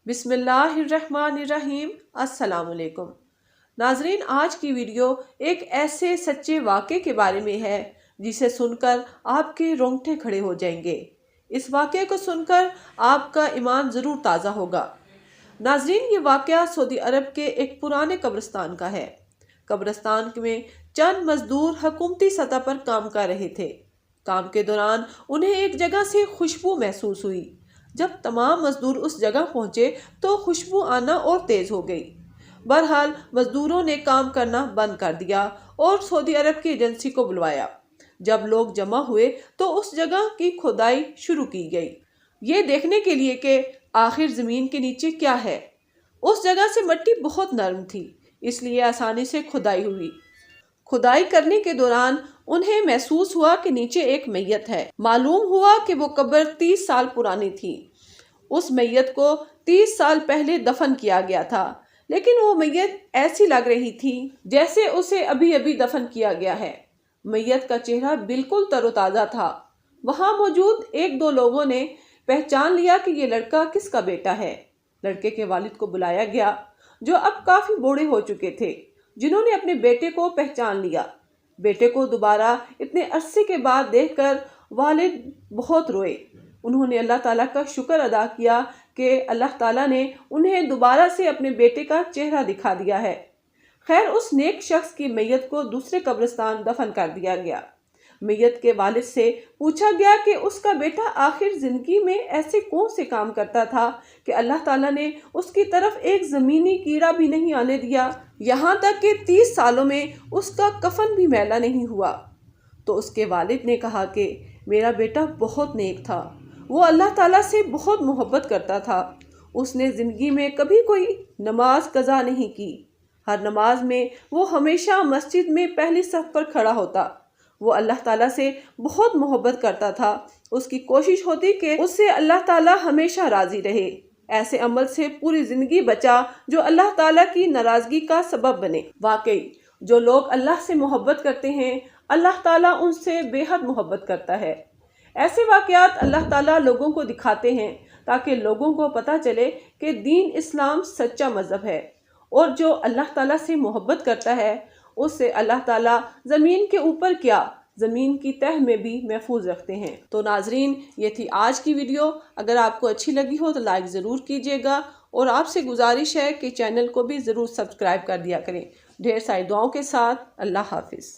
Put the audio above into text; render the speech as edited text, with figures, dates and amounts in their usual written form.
बिस्मिल्लाहिर्रहमानिर्रहीम। अस्सलाम वालेकुम नाजरीन, आज की वीडियो एक ऐसे सच्चे वाक़े के बारे में है जिसे सुनकर आपके रोंगटे खड़े हो जाएंगे। इस वाक़े को सुनकर आपका ईमान ज़रूर ताज़ा होगा। नाजरीन, ये वाक़या सऊदी अरब के एक पुराने कब्रिस्तान का है। कब्रिस्तान में चंद मजदूर हुकूमती सतह पर काम कर रहे थे। काम के दौरान उन्हें एक जगह से खुशबू महसूस हुई। जब तमाम मजदूर उस जगह पहुंचे तो खुशबू आना और तेज हो गई। बहरहाल मजदूरों ने काम करना बंद कर दिया और सऊदी अरब की एजेंसी को बुलवाया। जब लोग जमा हुए तो उस जगह की खुदाई शुरू की गई, ये देखने के लिए कि आखिर जमीन के नीचे क्या है। उस जगह से मिट्टी बहुत नरम थी, इसलिए आसानी से खुदाई हुई। खुदाई करने के दौरान उन्हें महसूस हुआ कि नीचे एक मैयत है। मालूम हुआ कि वो कब्र 30 साल पुरानी थी। उस मैयत को 30 साल पहले दफन किया गया था, लेकिन वो मैयत ऐसी लग रही थी जैसे उसे अभी अभी दफन किया गया है। मैयत का चेहरा बिल्कुल तरोताज़ा था। वहाँ मौजूद एक दो लोगों ने पहचान लिया कि ये लड़का किसका बेटा है। लड़के के वालिद को बुलाया गया, जो अब काफ़ी बूढ़े हो चुके थे, जिन्होंने अपने बेटे को पहचान लिया। बेटे को दोबारा इतने अरसे के बाद देखकर वालिद बहुत रोए। उन्होंने अल्लाह ताला का शुक्र अदा किया कि अल्लाह ताला ने उन्हें दोबारा से अपने बेटे का चेहरा दिखा दिया है। खैर, उस नेक शख्स की मैयत को दूसरे कब्रिस्तान दफन कर दिया गया। मैयत के वालिद से पूछा गया कि उसका बेटा आखिर जिंदगी में ऐसे कौन से काम करता था कि अल्लाह ताला ने उसकी तरफ एक ज़मीनी कीड़ा भी नहीं आने दिया, यहाँ तक कि 30 सालों में उसका कफन भी मैला नहीं हुआ। तो उसके वालिद ने कहा कि मेरा बेटा बहुत नेक था, वो अल्लाह ताला से बहुत मोहब्बत करता था। उसने ज़िंदगी में कभी कोई नमाज कज़ा नहीं की। हर नमाज में वो हमेशा मस्जिद में पहली सफ पर खड़ा होता। वो अल्लाह ताला से बहुत मोहब्बत करता था। उसकी कोशिश होती कि उससे अल्लाह ताला हमेशा राज़ी रहे। ऐसे अमल से पूरी ज़िंदगी बचा जो अल्लाह ताला की नाराज़गी का सबब बने। वाकई जो लोग अल्लाह से मोहब्बत करते हैं, अल्लाह ताला उनसे बेहद मोहब्बत करता है। ऐसे वाक़यात अल्लाह ताला लोगों को दिखाते हैं ताकि लोगों को पता चले कि दीन इस्लाम सच्चा मज़हब है, और जो अल्लाह ताला से मोहब्बत करता है उससे अल्लाह ताला ज़मीन के ऊपर क्या, ज़मीन की तह में भी महफूज रखते हैं। तो नाजरीन, ये थी आज की वीडियो। अगर आपको अच्छी लगी हो तो लाइक ज़रूर कीजिएगा, और आपसे गुजारिश है कि चैनल को भी ज़रूर सब्सक्राइब कर दिया करें। ढेर सारी दुआओं के साथ। अल्लाह हाफिज़।